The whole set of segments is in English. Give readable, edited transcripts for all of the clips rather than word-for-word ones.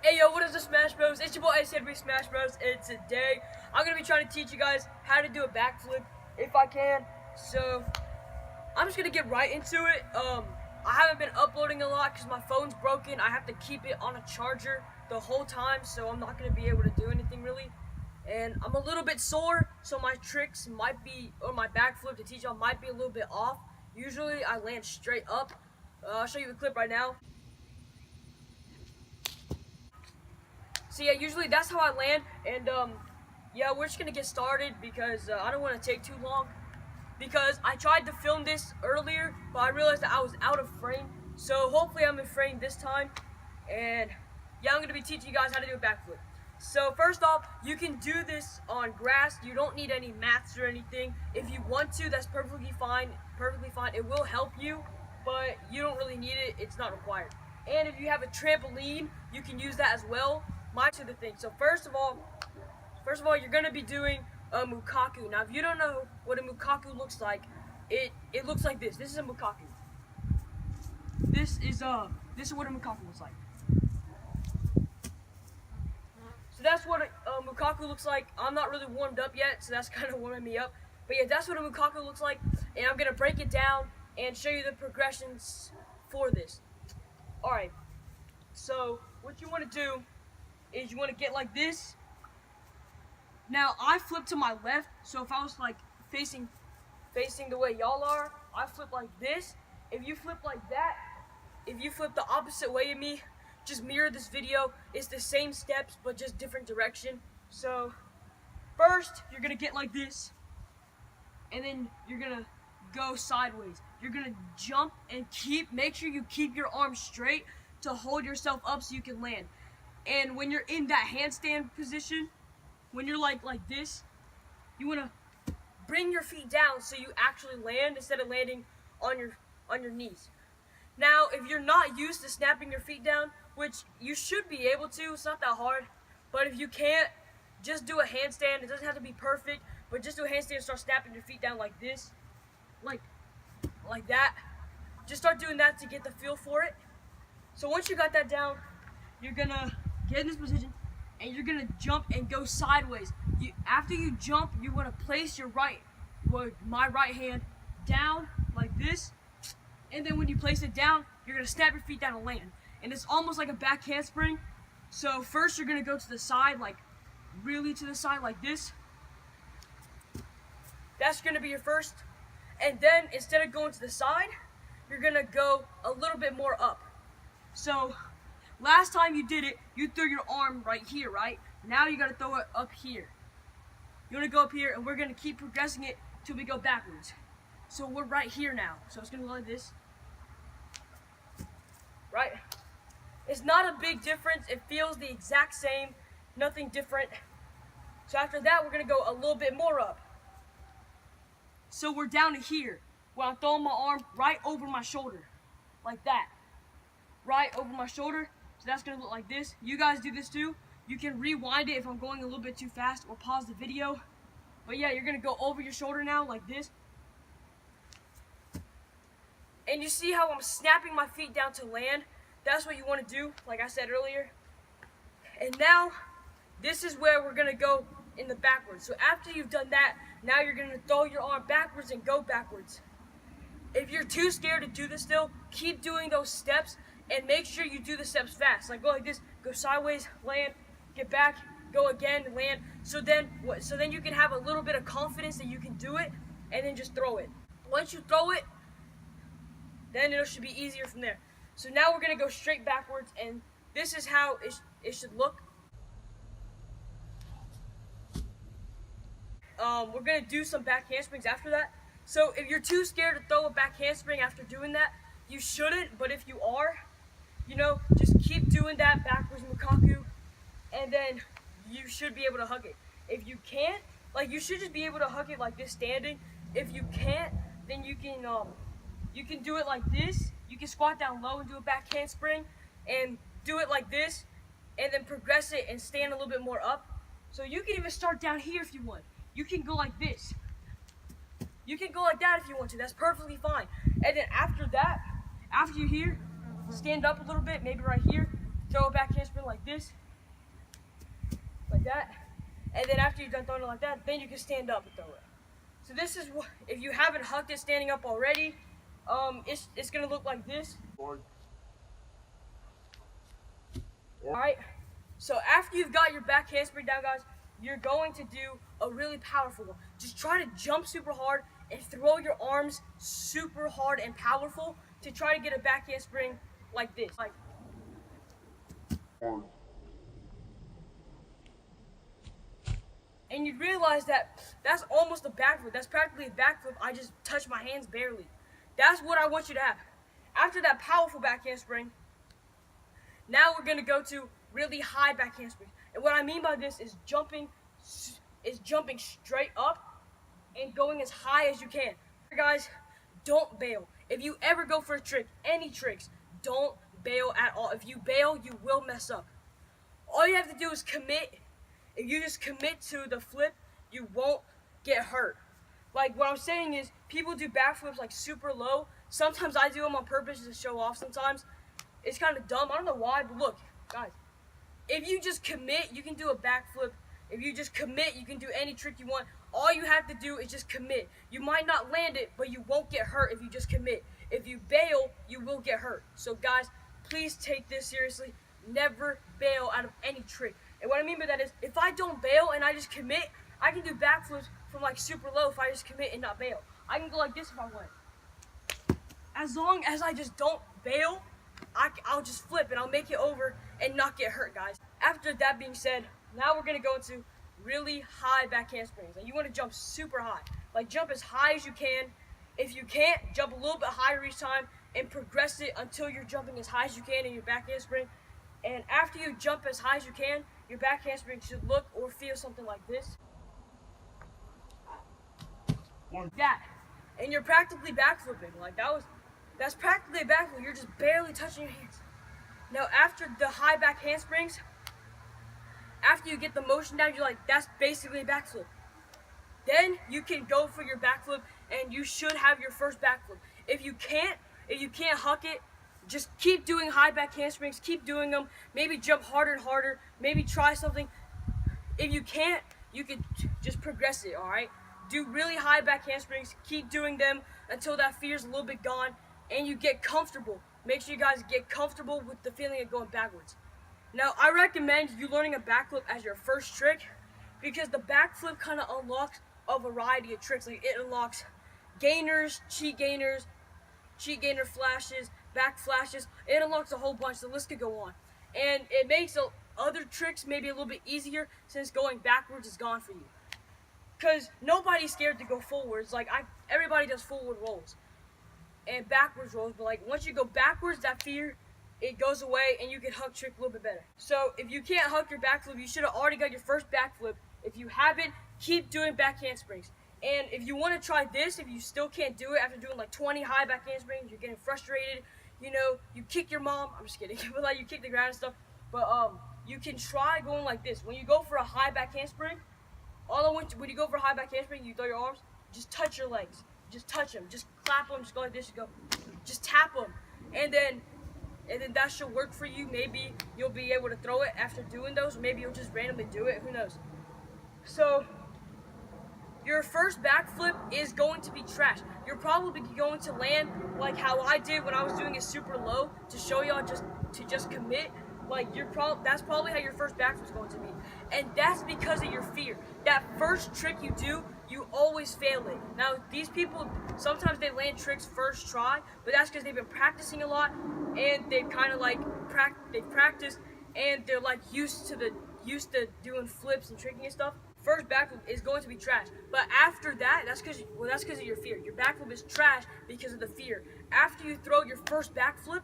Hey yo, what is up, Smash Bros? It's your boy Ace Smash Bros, and today I'm gonna be trying to teach you guys how to do a backflip if I can. So I'm just gonna get right into it. I haven't been uploading a lot because my phone's broken. I have to keep it on a charger the whole time, so I'm not gonna be able to do anything really. And I'm a little bit sore, so my tricks might be, or my backflip to teach y'all might be a little bit off. Usually I land straight up. I'll show you the clip right now. So yeah, usually that's how I land, and yeah, we're just gonna get started because I don't want to take too long. Because I tried to film this earlier, but I realized that I was out of frame. So hopefully I'm in frame this time. And yeah, I'm gonna be teaching you guys how to do a backflip. So first off, you can do this on grass. You don't need any mats or anything. If you want to, that's perfectly fine. Perfectly fine. It will help you, but you don't really need it. It's not required. And if you have a trampoline, you can use that as well. To the thing. So first of all, you're gonna be doing a mukaku. Now, if you don't know what a mukaku looks like, it looks like this. This is a mukaku. This is what a mukaku looks like. So that's what a mukaku looks like. I'm not really warmed up yet, so that's kind of warming me up. But yeah, that's what a mukaku looks like, and I'm gonna break it down and show you the progressions for this. All right. So what you want to do is you want to get like this. Now I flip to my left, so if I was like facing the way y'all are, I flip like this. If you flip like that, if you flip the opposite way of me, just mirror this video. It's the same steps but just different direction. So first you're gonna get like this, and then you're gonna go sideways. You're gonna jump and make sure you keep your arms straight to hold yourself up so you can land. And when you're in that handstand position, when you're like this, you want to bring your feet down so you actually land instead of landing on your knees. Now, if you're not used to snapping your feet down, which you should be able to, it's not that hard, but if you can't, just do a handstand. It doesn't have to be perfect, but just do a handstand and start snapping your feet down like this, like that. Just start doing that to get the feel for it. So once you got that down, you're gonna get in this position, and you're gonna jump and go sideways. After you jump, you want to place my right hand down like this, and then when you place it down, you're gonna snap your feet down and land. And it's almost like a back handspring. So first you're gonna go to the side, like really to the side like this. That's gonna be your first. And then instead of going to the side, you're gonna go a little bit more up. So last time you did it, you threw your arm right here, right? Now you gotta throw it up here. You wanna go up here, and we're gonna keep progressing it till we go backwards. So we're right here now. So it's gonna go like this. Right? It's not a big difference. It feels the exact same, nothing different. So after that, we're gonna go a little bit more up. So we're down to here, where I'm throwing my arm right over my shoulder, like that. Right over my shoulder. So that's gonna look like this. You guys do this too. You can rewind it if I'm going a little bit too fast, or pause the video. But yeah, you're gonna go over your shoulder now like this. And you see how I'm snapping my feet down to land? That's what you wanna do, like I said earlier. And now, this is where we're gonna go in the backwards. So after you've done that, now you're gonna throw your arm backwards and go backwards. If you're too scared to do this still, keep doing those steps. And make sure you do the steps fast. Like go like this, go sideways, land, get back, go again, land. So then you can have a little bit of confidence that you can do it, and then just throw it. Once you throw it, then it should be easier from there. So now we're gonna go straight backwards, and this is how it should look. We're gonna do some back handsprings after that. So if you're too scared to throw a back handspring after doing that, you shouldn't, but if you are, just keep doing that backwards mukaku, and then you should be able to hug it. If you can't, you should just be able to hug it like this standing. If you can't, then you can do it like this. You can squat down low and do a back handspring, and do it like this, and then progress it and stand a little bit more up. So you can even start down here if you want. You can go like this. You can go like that if you want to. That's perfectly fine. And then after that, after you're here, stand up a little bit, maybe right here, throw a back handspring like this, like that, and then after you're done throwing it like that, then you can stand up and throw it. So this is what, if you haven't hucked it standing up already, it's gonna look like this. Alright, so after you've got your back handspring down, guys, you're going to do a really powerful one. Just try to jump super hard and throw your arms super hard and powerful to try to get a back handspring like this. Like, and you'd realize that that's almost a backflip. That's practically a backflip. I just touched my hands barely. That's what I want you to have. After that powerful back handspring, now we're gonna go to really high back handsprings. And what I mean by this is jumping straight up and going as high as you can. Guys, don't bail. If you ever go for a trick, any tricks, don't bail at all. If you bail, you will mess up. All you have to do is commit. If you just commit to the flip, you won't get hurt. Like, what I'm saying is, people do backflips like super low. Sometimes I do them on purpose to show off sometimes. It's kind of dumb. I don't know why, but look, guys, if you just commit, you can do a backflip. If you just commit, you can do any trick you want. All you have to do is just commit. You might not land it, but you won't get hurt if you just commit. If you bail, you will get hurt. So guys, please take this seriously. Never bail out of any trick. And what I mean by that is, if I don't bail and I just commit, I can do backflips from like super low if I just commit and not bail. I can go like this if I want. As long as I just don't bail, I'll just flip and I'll make it over and not get hurt, guys. After that being said, now we're gonna go into really high back handsprings. And you wanna jump super high. Like, jump as high as you can. If you can't, jump a little bit higher each time and progress it until you're jumping as high as you can in your back handspring. And after you jump as high as you can, your back handspring should look or feel something like this. Like that. And you're practically backflipping. Like, that's practically a backflip. You're just barely touching your hands. Now, after the high back handsprings, after you get the motion down, you're like, that's basically a backflip. Then you can go for your backflip, and you should have your first backflip. If you can't huck it, just keep doing high back handsprings, keep doing them. Maybe jump harder and harder. Maybe try something. If you can't, you can just progress it, all right? Do really high back handsprings, keep doing them until that fear's a little bit gone, and you get comfortable. Make sure you guys get comfortable with the feeling of going backwards. Now, I recommend you learning a backflip as your first trick, because the backflip kind of unlocks a variety of tricks. Like, it unlocks gainers, cheat gainer flashes, back flashes. It unlocks a whole bunch. The list could go on. And it makes other tricks maybe a little bit easier since going backwards is gone for you. Because nobody's scared to go forwards. Like, everybody does forward rolls and backwards rolls, but like, once you go backwards, that fear, it goes away and you can huck trick a little bit better. So if you can't huck your backflip, you should have already got your first backflip. If you haven't, keep doing back handsprings. And if you want to try this, if you still can't do it after doing like 20 high back handsprings, you're getting frustrated, you know, you kick your mom, I'm just kidding, but like, you kick the ground and stuff, but you can try going like this. When you go for a high back handspring, when you go for a high back handspring, you throw your arms, just touch your legs. Just touch them. Just clap them. Just go like this. Just tap them. And then that should work for you. Maybe you'll be able to throw it after doing those. Maybe you'll just randomly do it. Who knows? So, your first backflip is going to be trash. You're probably going to land like how I did when I was doing it super low to show y'all just commit. Like, that's probably how your first backflip is going to be. And that's because of your fear. That first trick you do, you always fail it. Now, these people, sometimes they land tricks first try, but that's because they've been practicing a lot, and they've kind of like, they've practiced, and they're like used to doing flips and tricking and stuff. First backflip is going to be trash. But after that, that's because of your fear. Your backflip is trash because of the fear. After you throw your first backflip,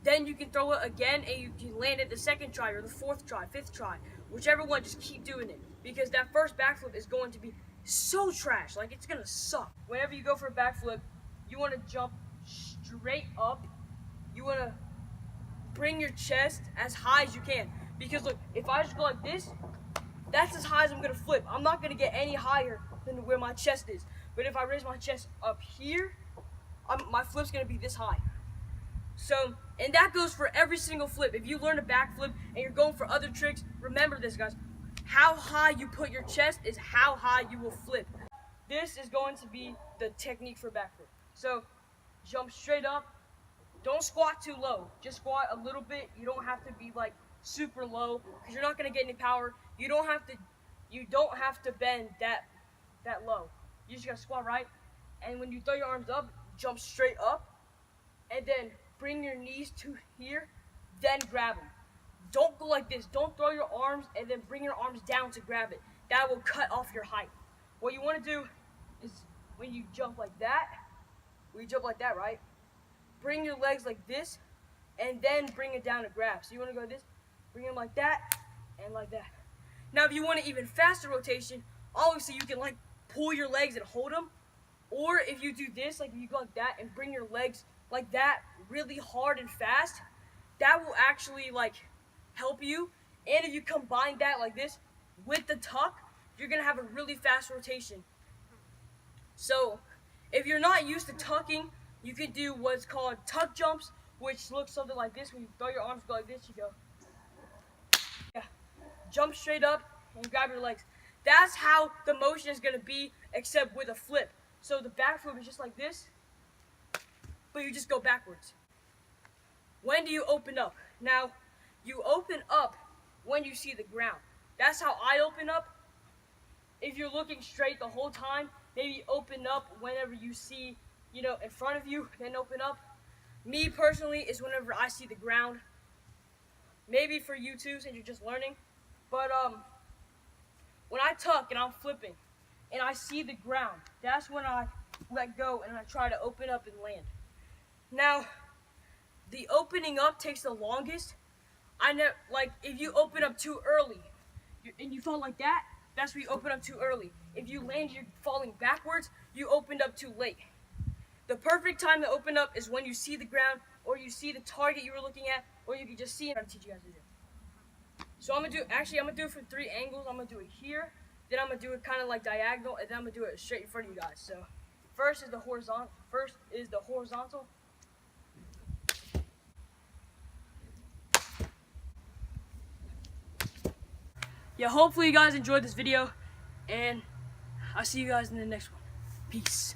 then you can throw it again and you can land it the second try or the fourth try, fifth try. Whichever one, just keep doing it. Because that first backflip is going to be so trash. Like, it's going to suck. Whenever you go for a backflip, you want to jump straight up. You want to bring your chest as high as you can. Because look, if I just go like this, that's as high as I'm going to flip. I'm not going to get any higher than where my chest is. But if I raise my chest up here, my flip's going to be this high. So And that goes for every single flip. If you learn a backflip and you're going for other tricks, remember this, guys. How high you put your chest is how high you will flip. This is going to be the technique for backflip. So jump straight up. Don't squat too low. Just squat a little bit. You don't have to be like super low because you're not going to get any power. You don't have to bend that low. You just got to squat right. And when you throw your arms up, jump straight up and then bring your knees to here, then grab them. Don't go like this. Don't throw your arms and then bring your arms down to grab it. That will cut off your height. What you want to do is when you jump like that, right? Bring your legs like this and then bring it down to grab. So you want to go like this, bring them like that and like that. Now if you want an even faster rotation, obviously you can like pull your legs and hold them. Or if you do this, like you go like that and bring your legs like that really hard and fast, that will actually like help you. And if you combine that like this with the tuck, you're gonna have a really fast rotation. So if you're not used to tucking, you could do what's called tuck jumps, which looks something like this. When you throw your arms, go like this, you go, yeah, jump straight up and grab your legs. That's how the motion is gonna be, except with a flip. So the backflip is just like this, but you just go backwards. When do you open up? Now, you open up when you see the ground. That's how I open up. If you're looking straight the whole time, maybe open up whenever you see, in front of you, then open up. Me personally is whenever I see the ground. Maybe for you too, since you're just learning. But when I tuck and I'm flipping and I see the ground, that's when I let go and I try to open up and land. Now, the opening up takes the longest. Like if you open up too early and you fall like that, that's where you open up too early. If you land, you're falling backwards, you opened up too late. The perfect time to open up is when you see the ground or you see the target you were looking at, or you can just see it. I'm going to teach you guys to do. So I'm going to do it from 3 angles. I'm going to do it here, then I'm going to do it kind of like diagonal, and then I'm going to do it straight in front of you guys. So first is the horizontal. Yeah, hopefully you guys enjoyed this video, and I'll see you guys in the next one. Peace.